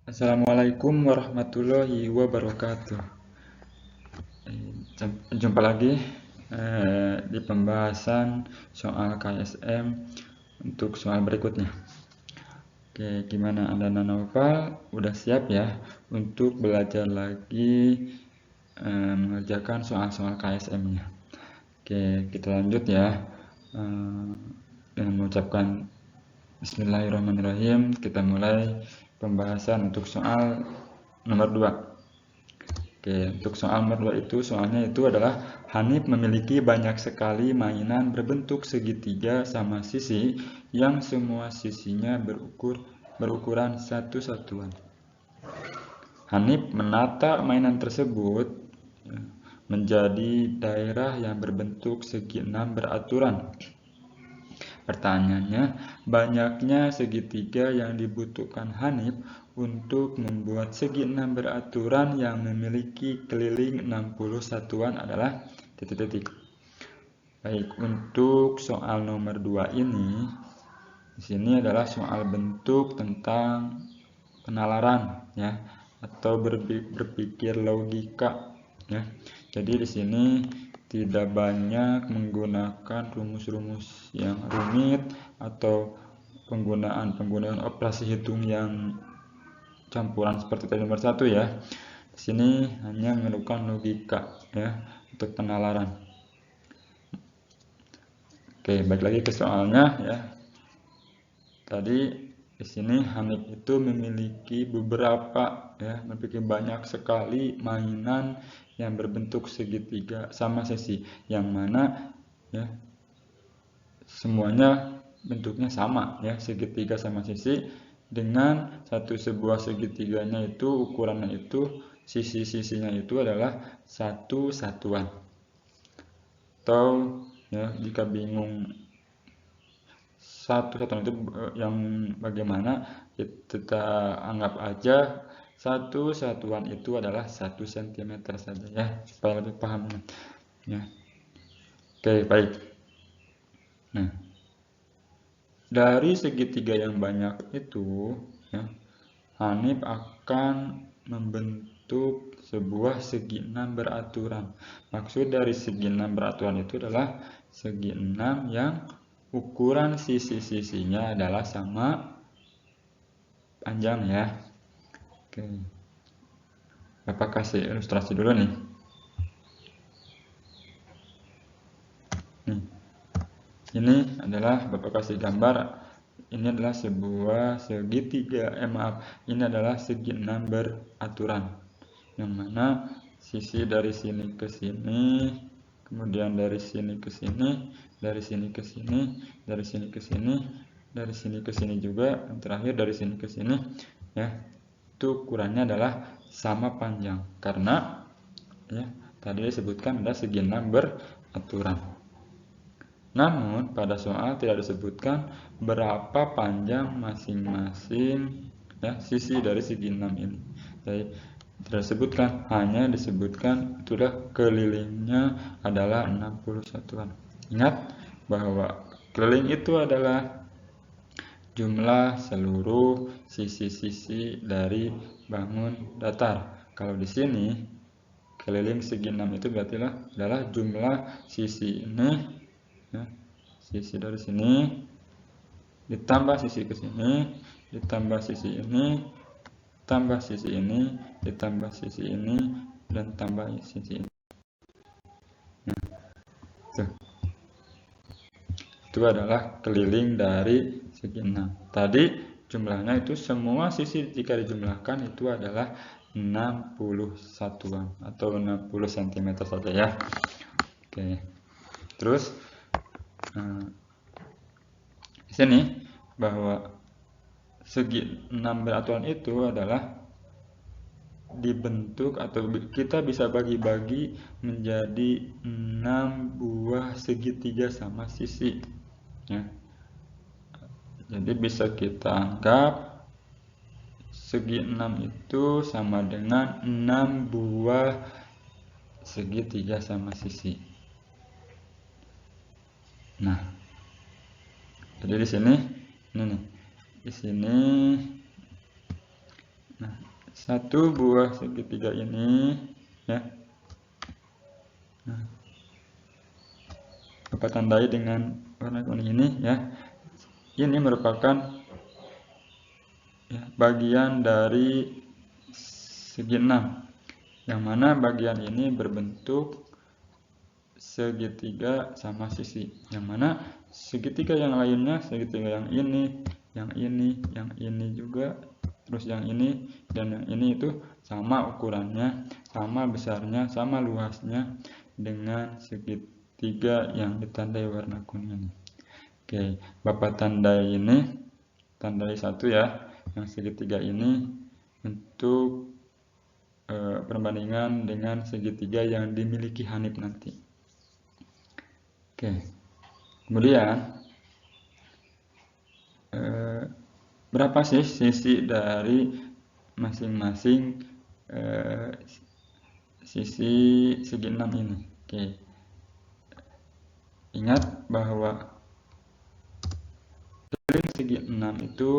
Assalamualaikum warahmatullahi wabarakatuh. Jumpa lagi di pembahasan soal KSM untuk soal berikutnya. Oke, gimana Anda Naufal? Udah siap ya untuk belajar lagi mengerjakan soal-soal KSM-nya? Oke, kita lanjut ya. Dengan mengucapkan Bismillahirrahmanirrahim, kita mulai pembahasan untuk soal nomor 2. Oke, untuk soal nomor 2 itu, soalnya itu adalah Hanif memiliki banyak sekali mainan berbentuk segitiga sama sisi yang semua sisinya berukuran satu satuan. Hanif menata mainan tersebut menjadi daerah yang berbentuk segi enam beraturan. Pertanyaannya, banyaknya segitiga yang dibutuhkan Hanif untuk membuat segi enam beraturan yang memiliki keliling 60 satuan adalah titik-titik. Baik, untuk soal nomor 2 ini, di sini adalah soal bentuk tentang penalaran ya, atau berpikir logika ya. Jadi di sini tidak banyak menggunakan rumus-rumus yang rumit atau penggunaan operasi hitung yang campuran seperti tadi nomor 1 ya. Di sini hanya memerlukan logika ya untuk penalaran. Oke, balik lagi ke soalnya ya. Tadi di sini Hanif itu memiliki banyak sekali mainan yang berbentuk segitiga sama sisi, yang mana ya semuanya bentuknya sama ya, segitiga sama sisi, dengan sebuah segitiganya itu ukurannya itu sisi-sisinya itu adalah satu satuan. Atau ya jika bingung satu satuan itu yang bagaimana, kita anggap aja satu satuan itu adalah 1 cm saja ya, supaya lebih paham ya. Oke, baik. Nah, dari segitiga yang banyak itu ya, Hanif akan membentuk sebuah segi enam beraturan. Maksud dari segi enam beraturan itu adalah segi enam yang ukuran sisi-sisinya adalah sama panjang ya. Oke. Bapak kasih ilustrasi dulu nih. Ini adalah Bapak kasih gambar. Ini adalah sebuah segitiga, ini adalah segi enam beraturan. Yang mana sisi dari sini ke sini, kemudian dari sini ke sini, dari sini ke sini, dari sini ke sini, dari sini ke sini juga, dan terakhir dari sini ke sini ya. Itu ukurannya adalah sama panjang karena ya tadi disebutkan ada segi enam beraturan. Namun pada soal tidak disebutkan berapa panjang masing-masing ya sisi dari segi enam ini. Jadi tidak disebutkan, hanya disebutkan itulah kelilingnya adalah 60 satuan. Ingat bahwa keliling itu adalah jumlah seluruh sisi-sisi dari bangun datar. Kalau di sini keliling segi 6 itu berarti adalah jumlah sisi ini ya, sisi dari sini ditambah sisi ke sini, ditambah sisi ini, tambah sisi ini, ditambah sisi ini, dan tambah sisi ini. Nah, itu adalah keliling dari segi 6. Tadi jumlahnya itu semua sisi jika dijumlahkan itu adalah 60 satuan atau 60 cm saja ya. Oke. Terus di sini bahwa segi 6 beraturan itu adalah dibentuk atau kita bisa bagi-bagi menjadi 6 buah segitiga sama sisi ya. Jadi bisa kita anggap segi 6 itu sama dengan 6 buah segitiga sama sisi. Nah, jadi di sini ini nih. Di sini Nah, satu buah segitiga ini ya. Nah, Bapak tandai dengan warna kuning ini ya. Ini merupakan ya, bagian dari segi 6, yang mana bagian ini berbentuk segitiga sama sisi, yang mana segitiga yang lainnya, segitiga yang ini, yang ini, yang ini juga, terus yang ini dan yang ini itu sama ukurannya, sama besarnya, sama luasnya dengan segitiga yang ditandai warna kuning ini. Oke, Bapak tandai ini, tandai satu ya, yang segitiga ini untuk perbandingan dengan segitiga yang dimiliki Hanif nanti. Oke, kemudian berapa sih sisi dari masing-masing sisi segi 6 ini? Oke, ingat bahwa keliling segi 6 itu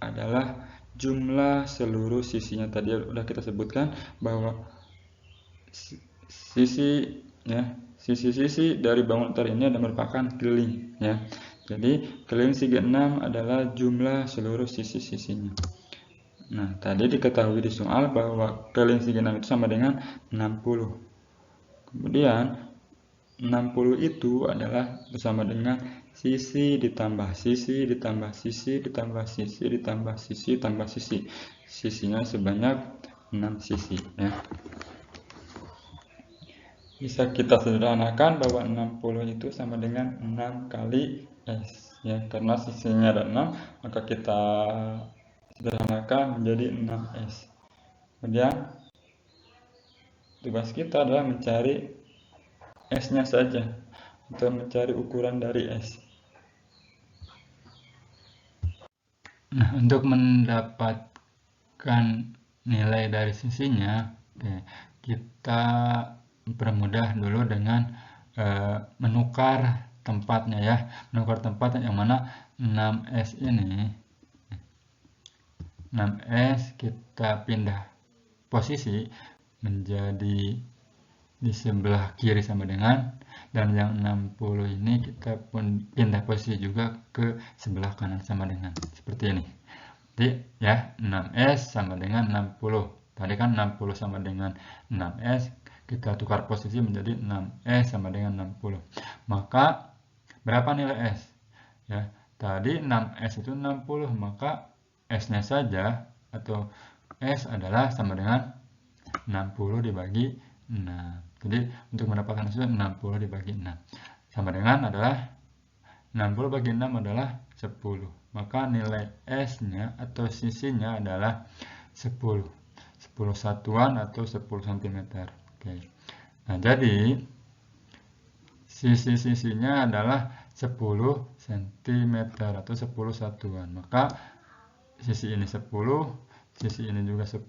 adalah jumlah seluruh sisinya. Tadi udah kita sebutkan bahwa sisi ya, sisi-sisi dari bangun datar ini adalah merupakan keliling ya. Jadi keliling segi 6 adalah jumlah seluruh sisi-sisinya. Nah, tadi diketahui di soal bahwa keliling segi 6 itu sama dengan 60. Kemudian 60 itu adalah bersama dengan sisi ditambah sisi ditambah sisi ditambah sisi ditambah sisi tambah sisi. Sisinya sebanyak 6 sisi ya. Bisa kita sederhanakan bahwa 60 itu sama dengan 6 kali S ya, karena sisinya ada 6, maka kita sederhanakan menjadi 6S. Kemudian tugas kita adalah mencari S-nya saja, atau mencari ukuran dari S. Nah, untuk mendapatkan nilai dari sisinya, kita permudah dulu dengan menukar tempatnya ya. Menukar tempat yang mana 6S ini, 6S kita pindah posisi menjadi di sebelah kiri sama dengan, dan yang 60 ini kita pun pindah posisi juga ke sebelah kanan sama dengan, seperti ini. Jadi ya, 6S sama dengan 60. Tadi kan 60 sama dengan 6S, kita tukar posisi menjadi 6S sama dengan 60. Maka berapa nilai S? Ya, tadi 6S itu 60, maka S-nya saja atau S adalah sama dengan 60 dibagi 6. Jadi untuk mendapatkan hasil 60 dibagi 6 sama dengan adalah 60 bagi 6 adalah 10. Maka nilai S-nya atau sisinya adalah 10. 10 satuan atau 10 cm. Oke. Nah, jadi sisi-sisinya adalah 10 cm atau 10 satuan. Maka sisi ini 10, sisi ini juga 10,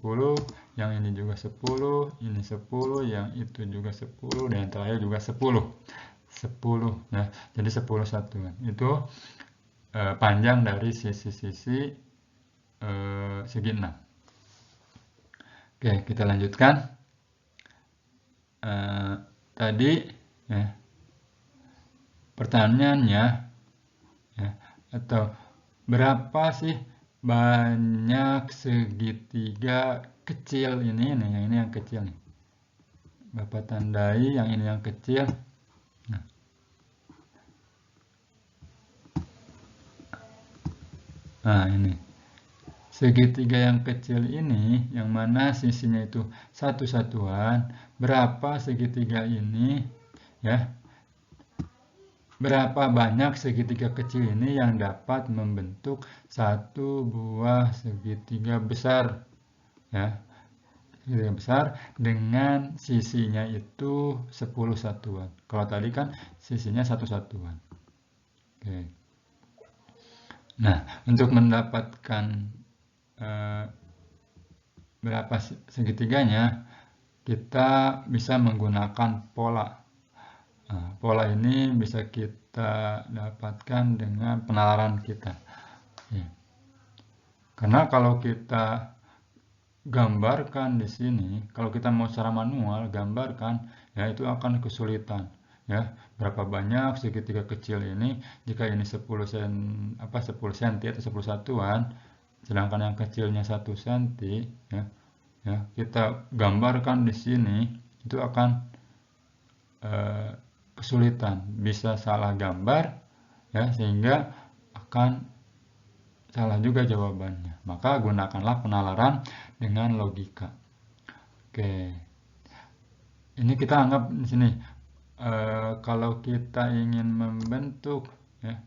yang ini juga 10, ini 10, yang itu juga 10, dan yang terakhir juga 10. 10 ya, jadi 10 satuan. Itu panjang dari sisi-sisi segi 6. Oke, kita lanjutkan. Tadi ya, pertanyaannya ya, atau berapa sih banyak segitiga kecil ini nih, yang ini yang kecil nih. Bapak tandai yang ini yang kecil. Nah, ini segitiga yang kecil ini, yang mana sisinya itu satu satuan. Berapa segitiga ini ya? Berapa banyak segitiga kecil ini yang dapat membentuk satu buah segitiga besar ya, segitiga besar dengan sisinya itu 10 satuan. Kalau tadi kan sisinya satu satuan. Oke. Nah, untuk mendapatkan berapa segitiganya, kita bisa menggunakan pola. Nah, pola ini bisa kita dapatkan dengan penalaran kita. Ya. Karena kalau kita gambarkan di sini, kalau kita mau secara manual gambarkan, ya itu akan kesulitan. Ya, berapa banyak segitiga kecil ini? Jika ini 10 cm atau 10 satuan, sedangkan yang kecilnya 1 cm, ya, kita gambarkan di sini, itu akan kesulitan, bisa salah gambar, ya, sehingga akan salah juga jawabannya. Maka gunakanlah penalaran dengan logika. Oke, ini kita anggap di sini kalau kita ingin membentuk, ya,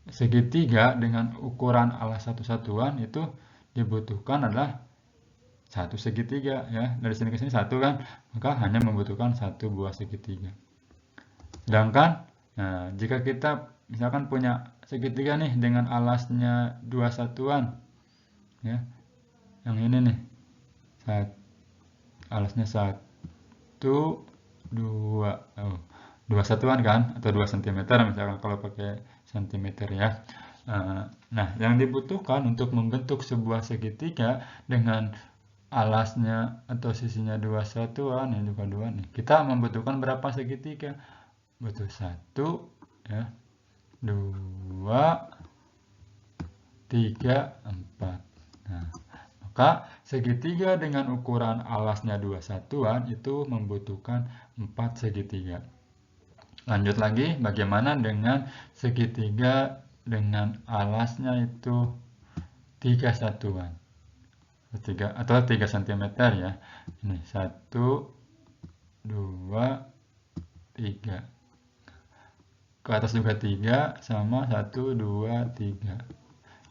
segitiga dengan ukuran alas satu satuan, itu dibutuhkan adalah satu segitiga, ya. Dari sini ke sini satu kan, maka hanya membutuhkan satu buah segitiga. Sedangkan jika kita misalkan punya segitiga nih dengan alasnya dua satuan, ya, yang ini nih, alasnya 1, 2, 2 satuan kan, atau 2 cm misalkan kalau pakai cm, ya. Nah, yang dibutuhkan untuk membentuk sebuah segitiga dengan alasnya atau sisinya 2 satuan, yang juga 2 nih, kita membutuhkan berapa segitiga? Butuh 1, ya, 2, 3, 4. Nah, maka segitiga dengan ukuran alasnya 2 satuan itu membutuhkan 4 segitiga. Lanjut lagi, bagaimana dengan segitiga dengan alasnya itu 3 satuan? 3 atau 3 cm, ya. Ini 1, 2, 3. Ke atas juga 3, sama 1, 2, 3.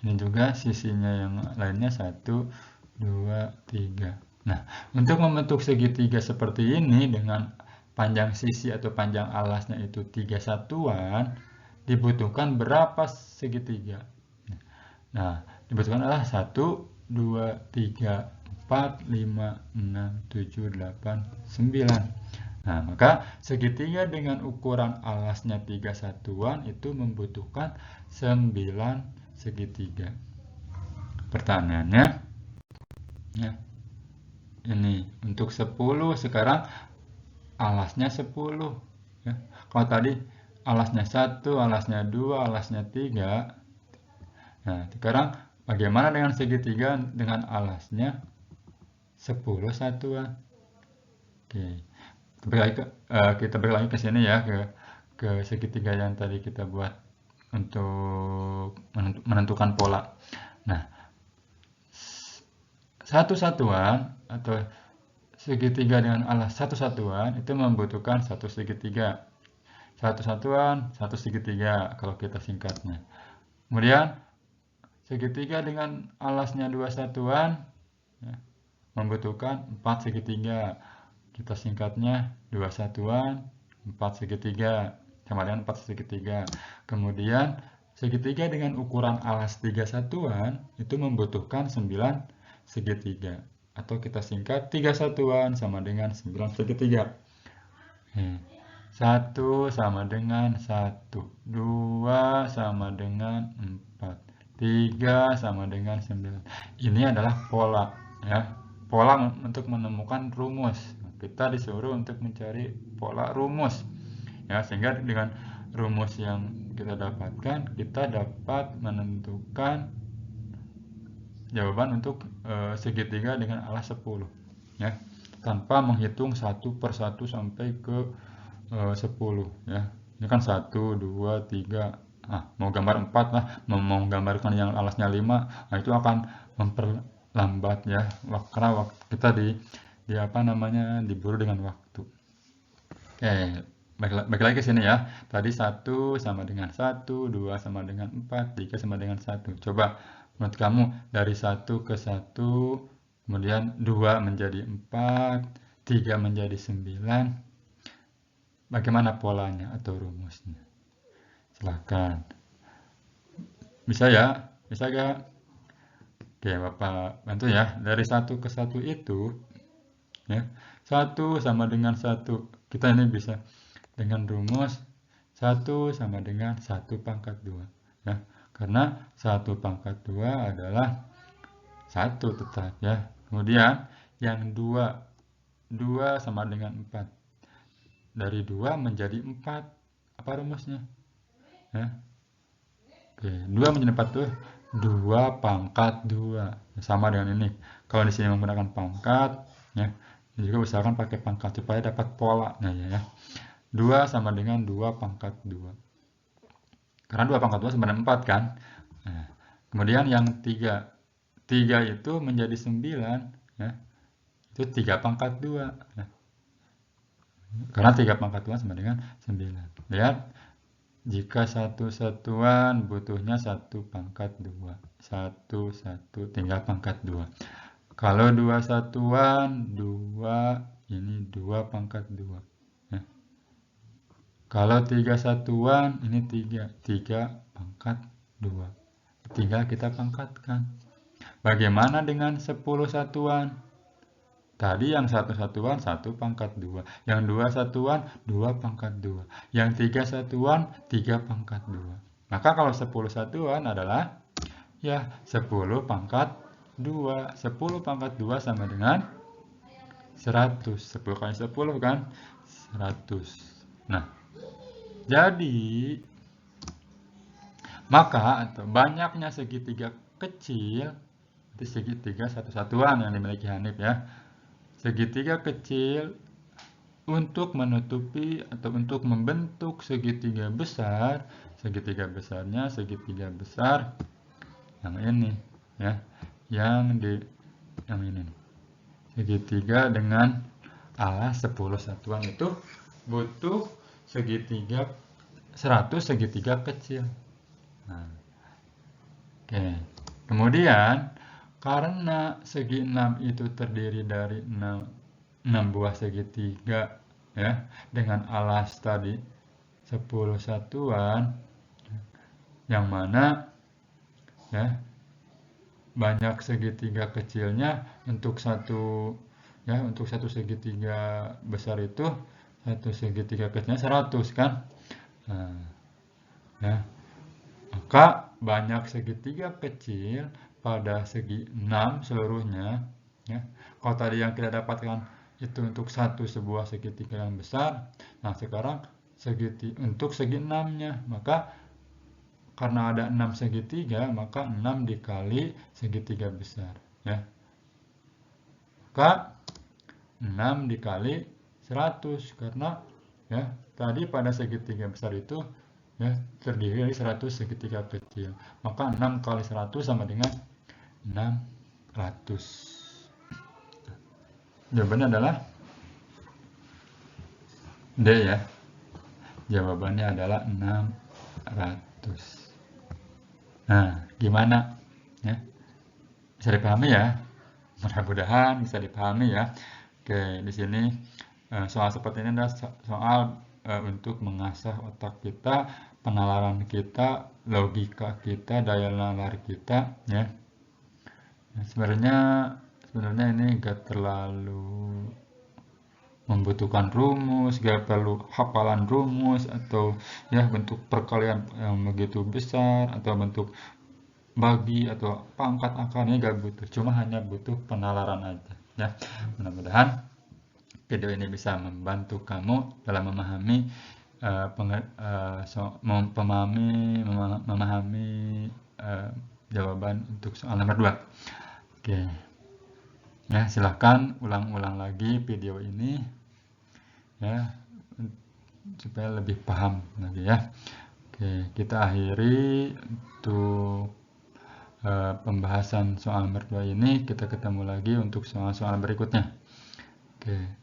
Ini juga sisinya yang lainnya 1, 2, 3. Nah, untuk membentuk segitiga seperti ini dengan panjang sisi atau panjang alasnya itu 3 satuan, dibutuhkan berapa segitiga? Nah, dibutuhkan adalah 1, 2, 3, 4, 5, 6, 7, 8, 9. Nah, maka segitiga dengan ukuran alasnya 3 satuan itu membutuhkan 9 segitiga. Pertanyaannya, ya, ini untuk 10 sekarang alasnya 10, ya. Kalau tadi alasnya 1, alasnya 2, alasnya 3. Nah, sekarang bagaimana dengan segitiga dengan alasnya 10 satuan? Oke. Kita balik lagi ke sini, ya, ke segitiga yang tadi kita buat untuk menentukan pola. Nah, satu satuan atau segitiga dengan alas satu satuan itu membutuhkan satu segitiga. Satu satuan, satu segitiga kalau kita singkatnya. Kemudian segitiga dengan alasnya dua satuan, ya, membutuhkan 4 segitiga. Kita singkatnya 2 satuan, 4 segitiga, sama dengan 4 segitiga. Kemudian segitiga dengan ukuran alas 3 satuan itu membutuhkan 9 segitiga. Atau kita singkat 3 satuan sama dengan 9 segitiga. 1 sama dengan 1, 2 sama dengan 4, 3 sama dengan 9. Ini adalah pola, ya. Pola untuk menemukan rumus. Kita disuruh untuk mencari pola rumus, ya, sehingga dengan rumus yang kita dapatkan, kita dapat menentukan jawaban untuk segitiga dengan alas 10, ya, tanpa menghitung satu per satu sampai ke 10, ya. Ini kan 1, 2, 3. Mau gambar 4 lah, mau gambarkan yang alasnya 5, nah itu akan memperlambat, ya, karena kita diburu dengan waktu. Oke, balik lagi ke sini, ya. Tadi 1 sama dengan 1, 2 sama dengan 4, 3 sama dengan 1. Coba menurut kamu dari 1 ke 1, kemudian 2 menjadi 4, 3 menjadi 9. Bagaimana polanya atau rumusnya? Silahkan. Bisa, ya? Bisa gak? Oke, Bapak bantu, ya. Dari 1 ke 1 itu, ya, 1 sama dengan 1. Kita ini bisa dengan rumus 1 sama dengan 1 pangkat 2. Ya. Karena 1 pangkat 2 adalah 1 tetap ya. Kemudian yang 2 sama dengan 4. Dari 2 menjadi 4. Apa rumusnya? Ya. Oke, 2 menjadi 4 tuh 2 pangkat 2. Sama dengan ini. Kalau di sini menggunakan pangkat, ya, juga usahakan pakai pangkat supaya dapat polanya ya. 2 sama dengan 2 pangkat 2. Karena 2 pangkat 2 sama dengan 4 kan. Nah, kemudian yang 3. 3 itu menjadi 9. Ya. Itu 3 pangkat 2. Ya. Karena 3 pangkat 2 sama dengan 9. Lihat, jika satu satuan butuhnya 1 pangkat 2. 1 tinggal pangkat 2. Kalau 2 satuan, 2 ini 2 pangkat 2. Ya. Kalau 3 satuan, ini 3 pangkat 2. Tinggal kita pangkatkan. Bagaimana dengan 10 satuan? Tadi yang 1 satuan 1 pangkat 2. Yang 2 satuan 2 pangkat 2. Yang 3 satuan 3 pangkat 2. Maka kalau 10 satuan adalah ya 10 pangkat 2. 10 pangkat 2 sama dengan 100. 10 kali 10 kan 100. Nah, jadi maka atau banyaknya segitiga kecil, itu segitiga satu satuan yang dimiliki Hanif ya. Segitiga kecil untuk menutupi atau untuk membentuk segitiga besar. Segitiga besarnya segitiga besar yang ini ya, yang ini segitiga dengan alas 10 satuan itu butuh segitiga 100 segitiga kecil. Nah, oke. Kemudian karena segi 6 itu terdiri dari 6 buah segitiga ya, dengan alas tadi 10 satuan, yang mana ya banyak segitiga kecilnya untuk satu segitiga besar itu satu segitiga kecilnya 100 kan. Nah, ya, maka banyak segitiga kecil pada segi 6 seluruhnya ya. Kalau tadi yang kita dapatkan itu untuk sebuah segitiga yang besar, nah sekarang untuk segi 6-nya, maka karena ada 6 segitiga, maka 6 dikali segitiga besar ya. Maka 6 dikali 100 karena ya tadi pada segitiga besar itu ya terdiri dari 100 segitiga kecil. Maka 6 kali 100 sama dengan 600. Jawabannya adalah D ya. Jawabannya adalah 600. Nah, gimana? Ya. Bisa dipahami ya? Mudah-mudahan bisa dipahami ya. Oke, di sini soal seperti ini adalah soal untuk mengasah otak kita, penalaran kita, logika kita, daya nalar kita ya. Sebenarnya ini gak terlalu membutuhkan rumus, gak perlu hafalan rumus atau ya bentuk perkalian yang begitu besar atau bentuk bagi atau pangkat akarnya gak butuh, cuma hanya butuh penalaran aja ya. Mudah-mudahan video ini bisa membantu kamu dalam memahami jawaban untuk soal nomor 2. Oke. Ya, silahkan ulang-ulang lagi video ini ya supaya lebih paham lagi ya. Oke, kita akhiri untuk pembahasan soal nomor 2 ini. Kita ketemu lagi untuk soal-soal berikutnya. Oke.